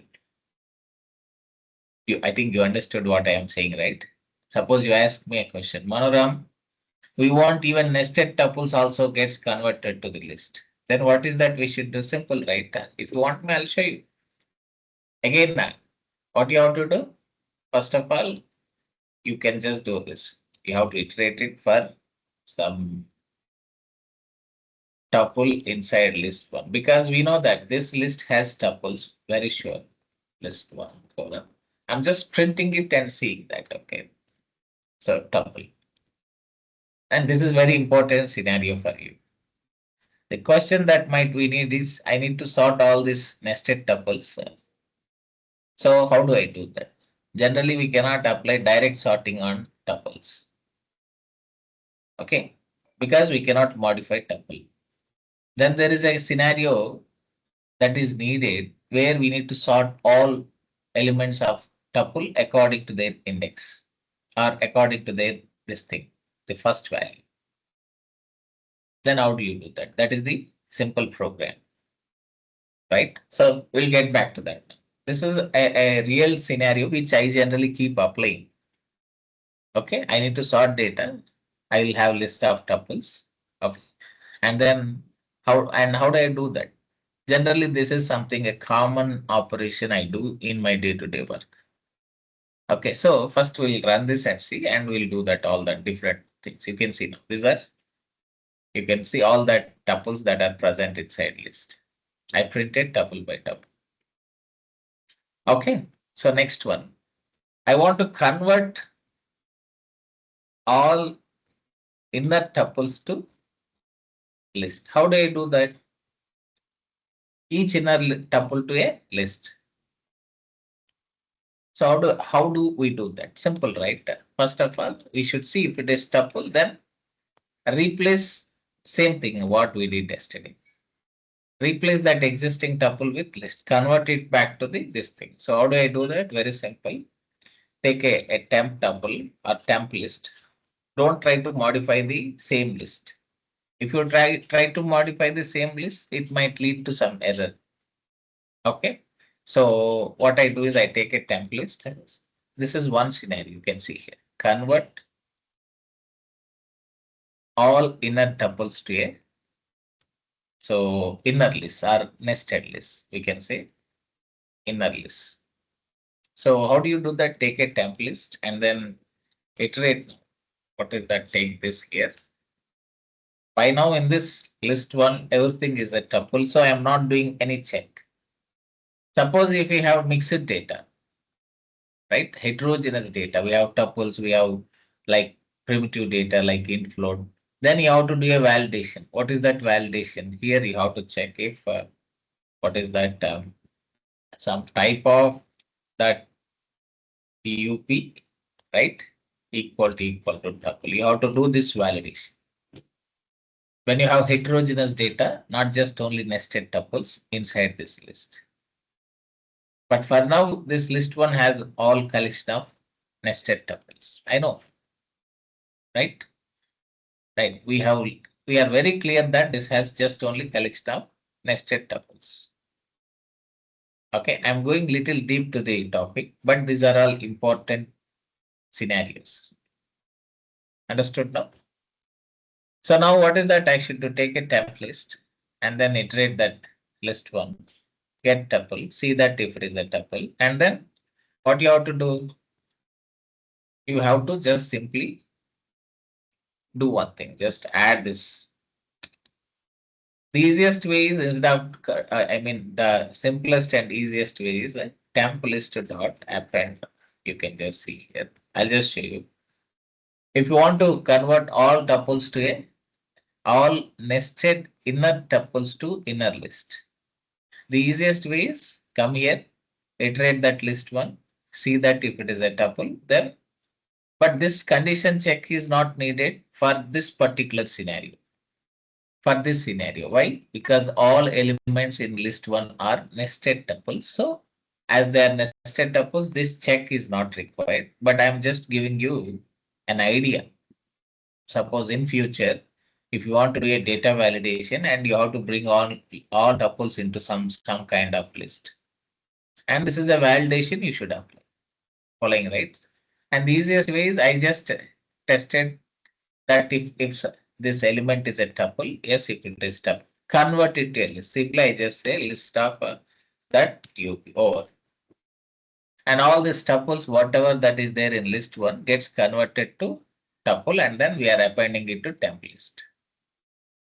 do. I think you understood what I am saying, right? Suppose you ask me a question, Manoram, We want even nested tuples also gets converted to the list. Then what is that we should do? Simple, right? If you want me, I'll show you. Again, what you have to do? First of all, you can just do this. You have to iterate it for some tuple inside list one, because we know that this list has tuples, very sure. List one, colon. I'm just printing it and seeing that, okay. So tuple. And this is very important scenario for you. The question that might we need is, I need to sort all these nested tuples. So how do I do that? Generally, we cannot apply direct sorting on tuples. Okay, because we cannot modify tuple. Then there is a scenario that is needed where we need to sort all elements of tuple according to their index or according to their this thing, the first value. Then how do you do that? That is the simple program, right? So we'll get back to that. This is a real scenario which I generally keep applying. Okay, I need to sort data. I will have list of tuples. Okay, and then how do I do that? Generally, this is something a common operation I do in my day-to-day work. Okay, so first we'll run this and see, and we'll do that all the different things. You can see now. These are, you can see all that tuples that are present inside list. I printed tuple by tuple. Okay, so next one. I want to convert all inner tuples to list. How do I do that? Each inner tuple to a list. So how do we do that? Simple, right? First of all, we should see if it is tuple, then replace same thing what we did yesterday. Replace that existing tuple with list. Convert it back to this thing. So how do I do that? Very simple. Take a temp tuple or temp list. Don't try to modify the same list. If you try to modify the same list, it might lead to some error. Okay. So what I do is I take a temp list. This is one scenario you can see here. Convert all inner tuples to a, so inner list or nested list, we can say inner list. So how do you do that? Take a temp list and then iterate. What is that? Take this here. By now in this list one, everything is a tuple, so I am not doing any check. Suppose if we have mixed data, right? Heterogeneous data, we have tuples, we have like primitive data like int float. Then you have to do a validation. What is that validation? Here you have to check if what is that some type of that PUP, right? Equal to tuple. You have to do this validation. When you have heterogeneous data, not just only nested tuples inside this list. But for now, this list one has all collection of nested tuples. I know, right? Right. We are very clear that this has just only collection of nested tuples. Okay, I'm going little deep to the topic, but these are all important scenarios. Understood now? So now what is that? I should do take a temp list and then iterate that list one, get tuple, see that if it is a tuple, and then what you have to do? You have to just simply do one thing, just add this. The easiest way is the simplest and easiest way is a temp list dot append. You can just see here. I'll just show you. If you want to convert all tuples to a all nested inner tuples to inner list, the easiest way is come here, iterate that list one, see that if it is a tuple, then but this condition check is not needed for this particular scenario. For this scenario, why? Because all elements in list one are nested tuples. So as they are nested tuples, this check is not required. But I'm just giving you an idea. Suppose in future, if you want to do a data validation and you have to bring all tuples into some kind of list. And this is the validation you should apply. Following, right? And the easiest way is I just tested that if this element is a tuple, yes, if it is tuple, convert it to a list. Simply I just say list of that over. And all these tuples, whatever that is there in list one, gets converted to tuple, and then we are appending it to temp list.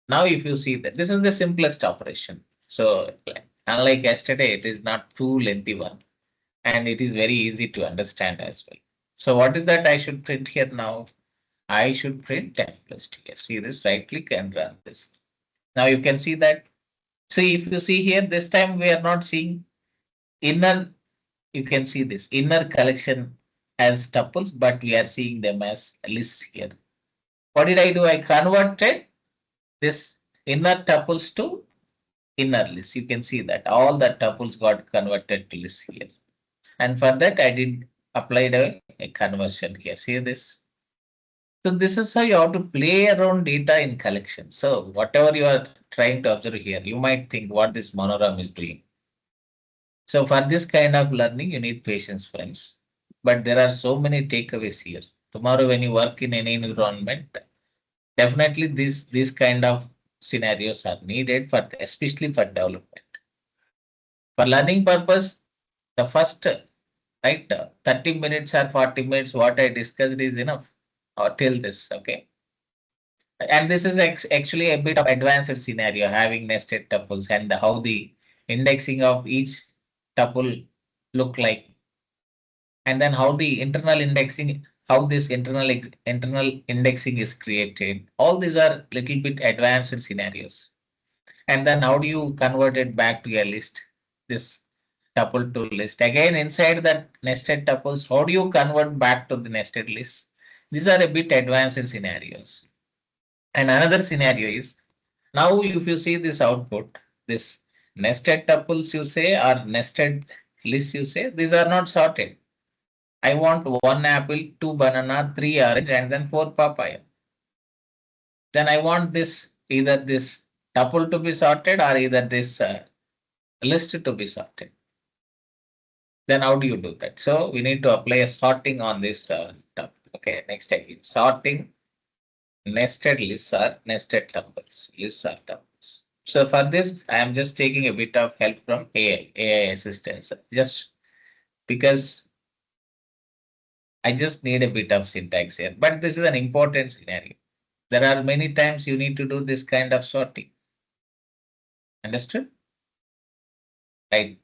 Now, if you see that this is the simplest operation. So, unlike yesterday, it is not too lengthy one, and it is very easy to understand as well. So, what is that I should print here now? I should print temp list here. See this, right click and run this. Now you can see that. See, if you see here, this time we are not seeing inner. You can see this inner collection as tuples, but we are seeing them as lists here. What did I do? I converted this inner tuples to inner list. You can see that all the tuples got converted to lists here. And for that, I did applied a conversion here. See this. So this is how you have to play around data in collection. So whatever you are trying to observe here, you might think what this monogram is doing. So for this kind of learning, you need patience, friends. But there are so many takeaways here. Tomorrow, when you work in any environment, definitely these kind of scenarios are needed for especially for development. For learning purpose, the first right 30 minutes or 40 minutes what I discussed is enough or till this. Okay. And this is actually a bit of advanced scenario having nested tuples and how the indexing of each tuple look like, and then how the internal indexing, how this internal indexing is created. All these are little bit advanced scenarios. And then how do you convert it back to a list? This tuple to list. Again, inside that nested tuples, how do you convert back to the nested list? These are a bit advanced scenarios. And another scenario is now if you see this output, this nested tuples you say or nested lists you say, these are not sorted. I want one apple, two banana, three orange, and then four papaya. Then I want this either this tuple to be sorted or either this list to be sorted. Then how do you do that? So we need to apply a sorting on this tuple. Okay, next again, sorting nested lists are nested tuples. Lists are tuples. So for this, I am just taking a bit of help from AI assistance, just because I just need a bit of syntax here. But this is an important scenario. There are many times you need to do this kind of sorting. Understood? Right.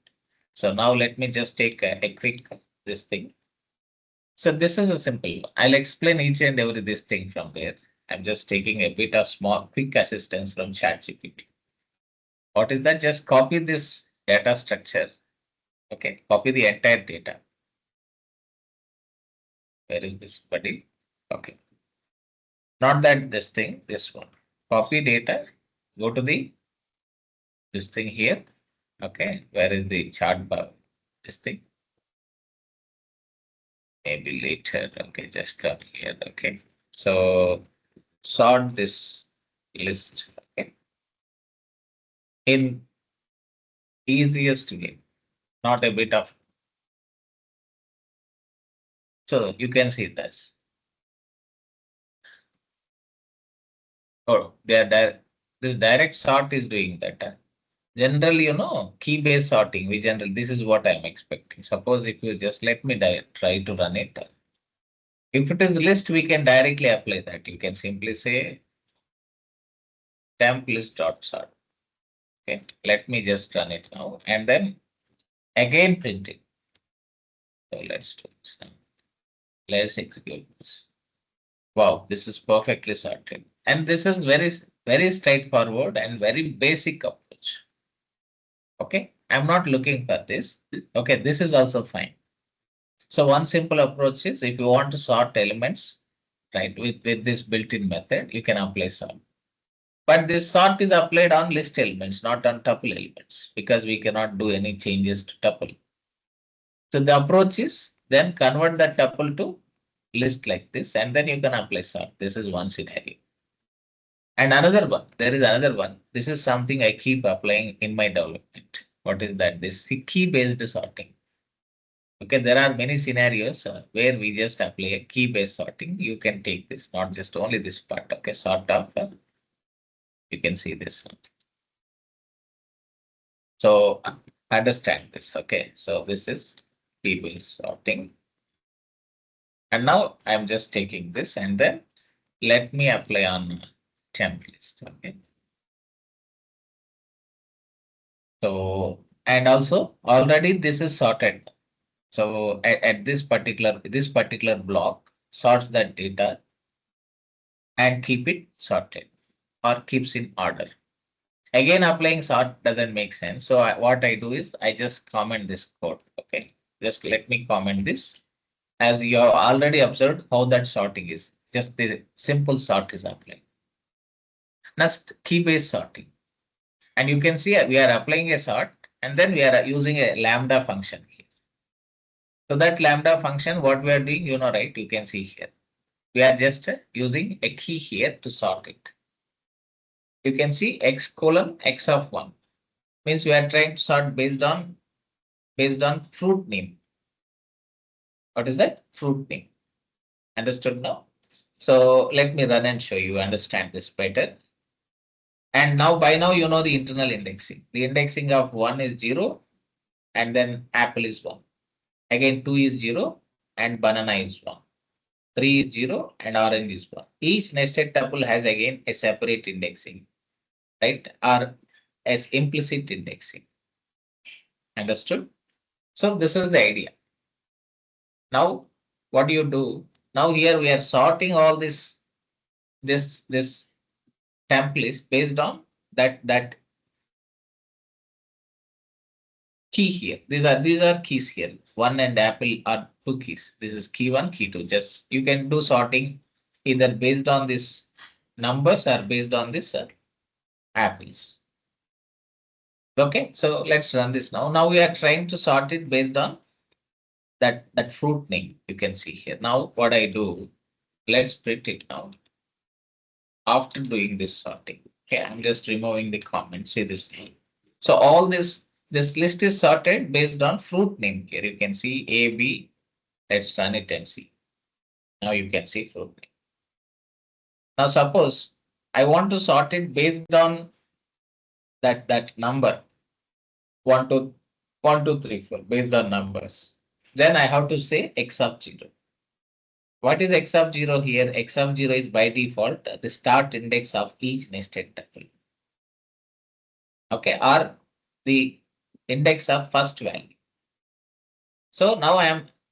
So now let me just take a quick this thing. So this is a simple one. I'll explain each and every this thing from there. I'm just taking a bit of small quick assistance from ChatGPT. What is that? Just copy this data structure. Okay, copy the entire data. Where is this buddy? Okay. Not that this thing, this one. Copy data, go to the this thing here. Okay, where is the chart bar? This thing. Maybe later. Okay, just come here. Okay. So sort this list, okay, in easiest way, not a bit of. So you can see this. Oh, this direct sort is doing that. Generally, key based sorting. This is what I'm expecting. Suppose if you just let me try to run it. If it is list, we can directly apply that. You can simply say temp list dot sort. Okay, let me just run it now and then again print it. So let's do this now. Let's execute this. Wow, this is perfectly sorted. And this is very straightforward and very basic approach. Okay, I'm not looking for this. Okay, this is also fine. So one simple approach is if you want to sort elements, right, with this built-in method, you can apply sort. But this sort is applied on list elements, not on tuple elements, because we cannot do any changes to tuple. So the approach is then convert the tuple to list like this, and then you can apply sort. This is one scenario. And another one, there is another one. This is something I keep applying in my development. What is that? This key based sorting. Okay, there are many scenarios where we just apply a key-based sorting. You can take this, not just only this part. Okay, sort of. You can see this. So understand this. Okay, so this is key-based sorting. And now I'm just taking this and then let me apply on temp list. Okay. So, and also already this is sorted. So at this particular block sorts that data and keep it sorted or keeps in order. Again, applying sort doesn't make sense. So what I do is I just comment this code. Okay. Just let me comment this. As you have already observed how that sorting is. Just the simple sort is applied. Next, key-based sorting. And you can see we are applying a sort and then we are using a lambda function here. So that lambda function, what we are doing, right? You can see here. We are just using a key here to sort it. You can see x colon x of 1 means we are trying to sort based on fruit name. What is that? Fruit name. Understood now? So let me run and show you understand this better. And now by now you know the internal indexing. The indexing of 1 is 0 and then apple is 1. Again 2 is 0 and banana is 1. 3 is 0 and orange is 1. Each nested tuple has again a separate indexing, right? Or as implicit indexing. Understood? So this is the idea. Now what do you do? Now here we are sorting all this templates based on that key here. These are keys here. 1 and apple are 2 keys. This is key 1, key 2. Just you can do sorting either based on this numbers or based on this apples. Okay, so let's run this now. Now we are trying to sort it based on that fruit name. You can see here. Now what I do, let's print it now. After doing this sorting, okay, I'm just removing the comment. See this name. So all this list is sorted based on fruit name here. You can see A, B. Let's run it and see. Now you can see fruit name. Now suppose I want to sort it based on that number 1, 2, 1, 2, 3, 4 based on numbers. Then I have to say x of 0. What is x of 0 here? X of 0 is by default the start index of each nested tuple. Okay, or the index of first value. So now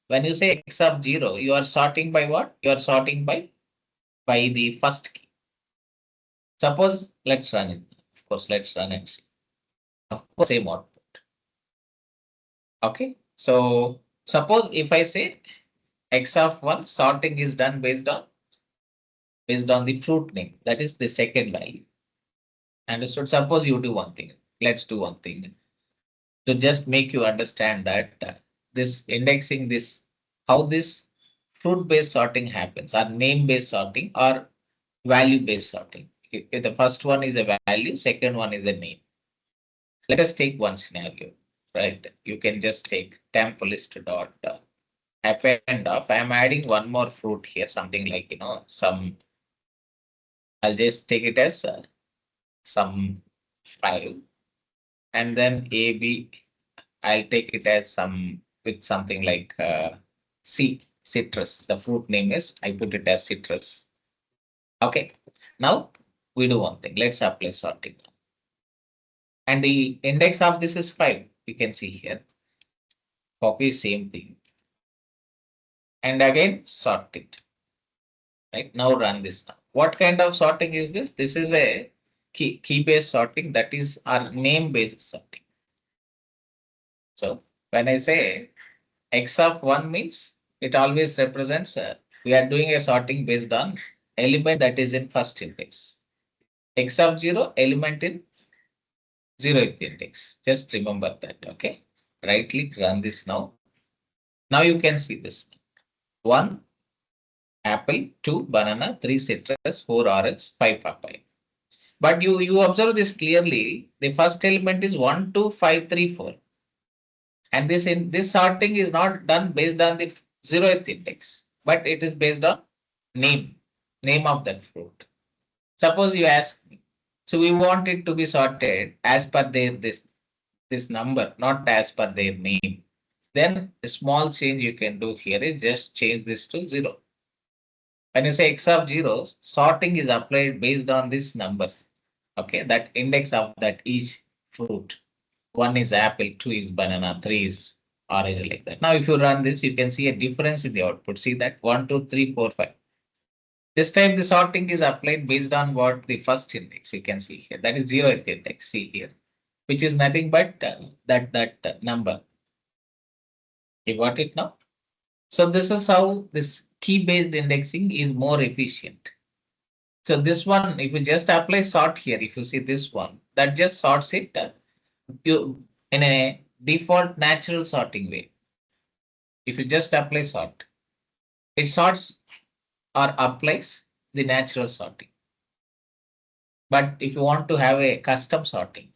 when you say x of 0, you are sorting by what? You are sorting by the first key. Suppose let's run it. Of course, let's run and see. Of course, same output. Okay, so suppose if I say x of 1 sorting is done based on the fruit name, that is the second value. Understood? Suppose you do one thing. Let's do one thing to just make you understand that this indexing, this how this fruit based sorting happens, or name based sorting or value based sorting. If the first one is a value, second one is a name. Let us take one scenario, right? You can just take temp list dot append of. I'm adding one more fruit here, something like some. I'll just take it as some 5, and then A B. I'll take it as some with something like citrus. The fruit name is, I put it as citrus. Okay. Now we do one thing. Let's apply sorting. And the index of this is 5. You can see here. Copy same thing. And again sort it. Right. Now run this now. What kind of sorting is this? This is a key based sorting, that is our name based sorting. So when I say x of 1 means it always represents we are doing a sorting based on element that is in first index. X of 0 element in 0th index. Just remember that. Okay. Right click, run this now. Now you can see this. 1 apple, 2 banana, 3 citrus, 4 orange, 5 papaya. But you observe this clearly. The first element is 1, 2, 5, 3, 4. And this sorting is not done based on the zeroth index, but it is based on name of that fruit. Suppose you ask me, so we want it to be sorted as per this number, not as per their name. Then a small change you can do here is just change this to 0. When you say x of 0, sorting is applied based on these numbers. Okay, that index of that each fruit. 1 is apple, 2 is banana, 3 is orange, like that. Now, if you run this, you can see a difference in the output. See that 1, 2, 3, 4, 5. This time the sorting is applied based on what the first index you can see here. That is 0th index, see here, which is nothing but that number. You got it now? So this is how this key-based indexing is more efficient. So this one, if you just apply sort here, if you see this one, that just sorts it you in a default natural sorting way. If you just apply sort, it sorts or applies the natural sorting. But if you want to have a custom sorting,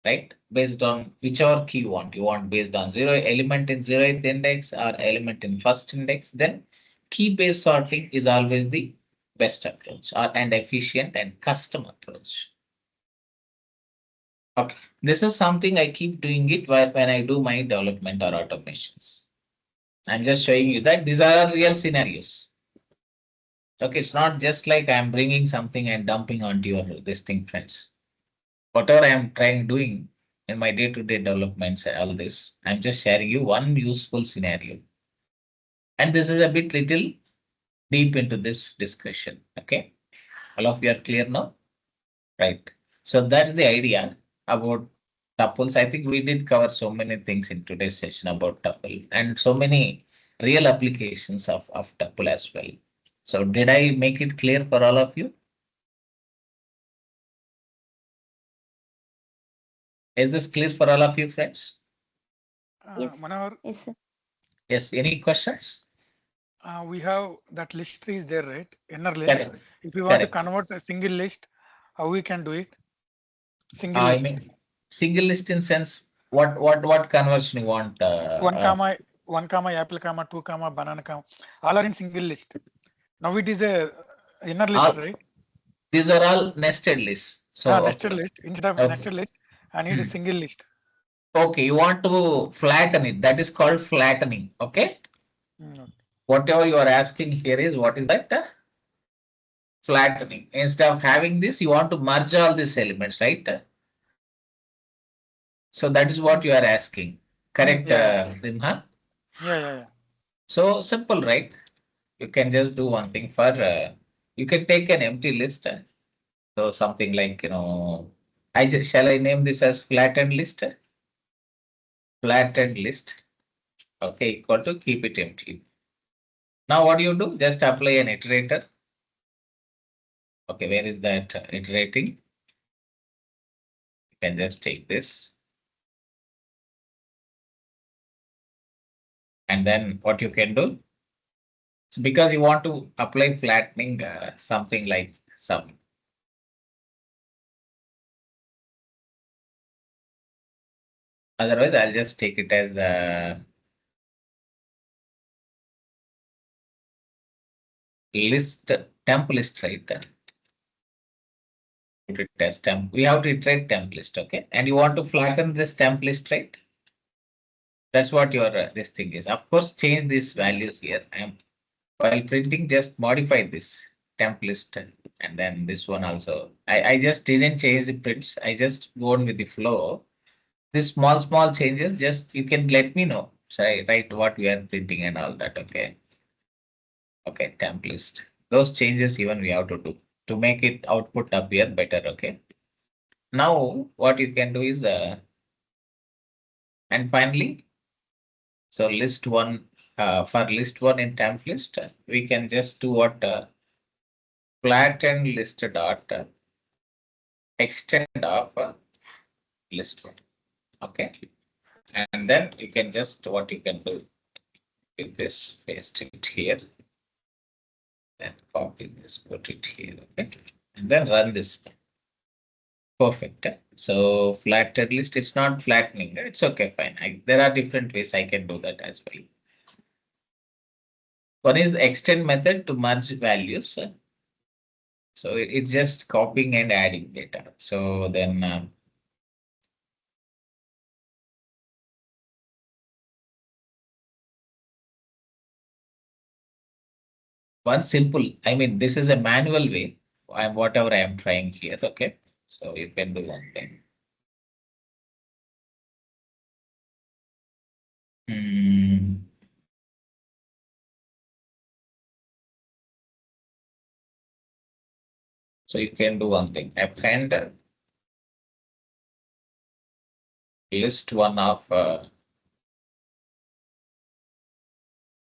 right, based on whichever key you want based on zero element in zeroth index or element in first index, then key based sorting is always the best approach and efficient and custom approach. Okay, this is something I keep doing it when I do my development or automations. I'm just showing you that these are real scenarios. Okay, it's not just like I'm bringing something and dumping onto your this thing, friends. Whatever I'm trying doing in my day-to-day developments, all this, I'm just sharing you one useful scenario. And this is a bit little deep into this discussion. Okay, all of you are clear now, right? So that's the idea about tuples. I think we did cover so many things in today's session about tuple and so many real applications of tuple as well. So did I make it clear for all of you? Is this clear for all of you, friends? Yes. Yes, sir. Yes, any questions? We have that list is there, right? Inner list. Correct. If we want to Correct. convert a single list, how we can do it? Single I list. mean, single list in sense, what conversion you want? One comma apple comma 2 comma banana comma, all are in single list. Now it is a inner list, right? These are all nested lists. So nested okay. list. Instead of nested list, I need a single list. Okay, you want to flatten it. That is called flattening. Okay. Whatever you are asking here is what is that? Flattening. Instead of having this, you want to merge all these elements, right? So that is what you are asking. Correct, Rimha? Yeah. So simple, right? You can just do one thing for, you can take an empty list. So something like, shall I name this as flattened list? Flattened list. Okay, equal to keep it empty. Now what do you do? Just apply an iterator. Okay, where is that iterating? You can just take this. And then what you can do? So because you want to apply flattening, something like some. Otherwise, I'll just take it as list, temp list, right? Put it as temp. We have to iterate temp list, okay? And you want to flatten this temp list, right? That's what your this thing is. Of course, change these values here. While printing, just modify this temp list and then this one also. I just didn't change the prints. I just go on with the flow. These small changes, just you can let me know. Say, right, what we are printing and all that, okay? Okay, temp list. Those changes even we have to do to make it output appear better, okay? Now, what you can do is, and finally, so list one, for list one in temp list, we can just do what flatten list dot extend of list one, okay? And then you can just, what you can do with this, paste it here, then copy this, put it here, okay? And then run this. Perfect. So flattened list, it's not flattening. It's okay, fine. There are different ways I can do that as well. One is the extend method to merge values. So it's just copying and adding data. So then one simple, I mean, this is a manual way. Whatever I am trying here. Okay. So you can do one thing. So you can do one thing. Append list one of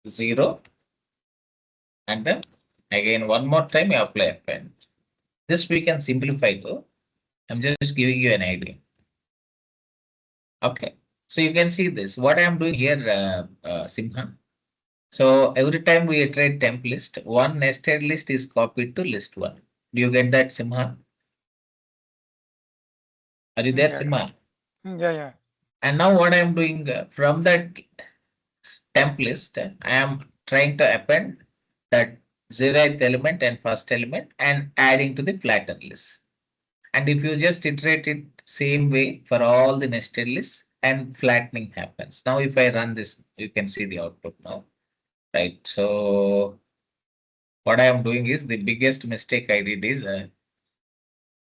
0. And then again, one more time you apply append. This we can simplify though. I'm just giving you an idea. Okay. So you can see this. What I am doing here, Simha. So every time we iterate temp list, one nested list is copied to list 1. Do you get that, Simha? Are you there, Yeah. Simha? Yeah. And now what I am doing from that temp list, I am trying to append that 0th element and first element and adding to the flattened list. And if you just iterate it same way for all the nested lists and flattening happens. Now, if I run this, you can see the output now, right? So what I am doing is the biggest mistake I did is,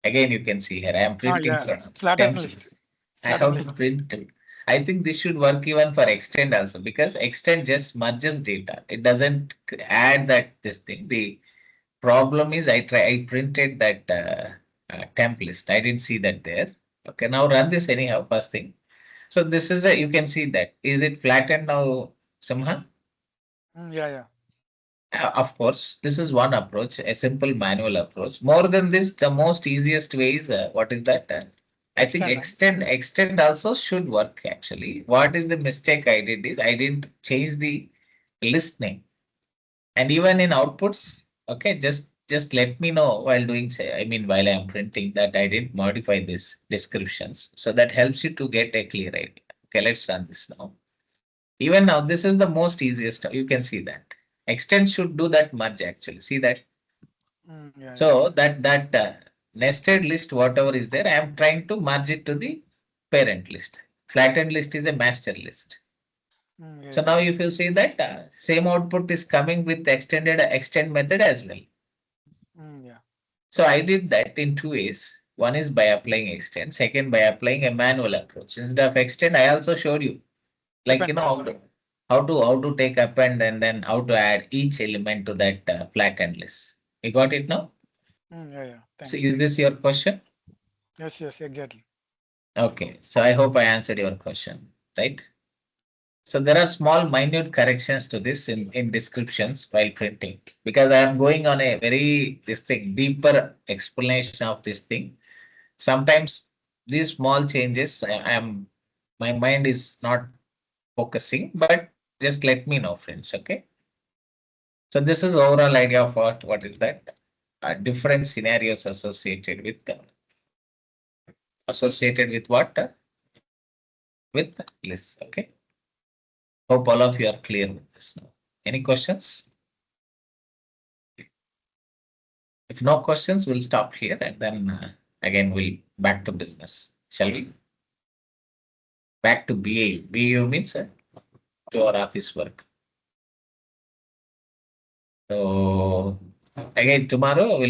again, you can see here, I am printing Flattened temp list. I have to print it. I think this should work even for extend also because extend just merges data. It doesn't add this thing. The problem is I printed that temp list. I didn't see that there. Okay, now run this anyhow, first thing. So this is you can see that. Is it flattened now somehow? Yeah. Of course, this is one approach, a simple manual approach. More than this, the most easiest way is what is that? I think extend also should work actually. What is the mistake I did is I didn't change the list name. And even in outputs, okay, just let me know while doing say, I mean while I am printing that I didn't modify this descriptions. So that helps you to get a clear idea. Okay, let's run this now. Even now, this is the most easiest. You can see that. Extend should do that merge actually. See that? So that nested list, whatever is there, I am trying to merge it to the parent list. Flattened list is a master list. So now if you see that same output is coming with extend method as well. So I did that in 2 ways. One is by applying extend, second by applying a manual approach. Instead of extend, I also showed you like how to take append and then how to add each element to that flattened list. You got it now? Yeah. So is this your question? Yes, exactly. Okay, so I hope I answered your question, right? So there are small minute corrections to this in descriptions while printing because I am going on a very deeper explanation of this thing. Sometimes these small changes my mind is not focusing, but just let me know, friends. Okay. So this is overall idea of what is that? Different scenarios associated with what? With lists. Okay. Hope all of you are clear with this now. Any questions? If no questions, we'll stop here and then again we'll back to business. Shall we? Back to BAU. BAU means to our office work. So again tomorrow we'll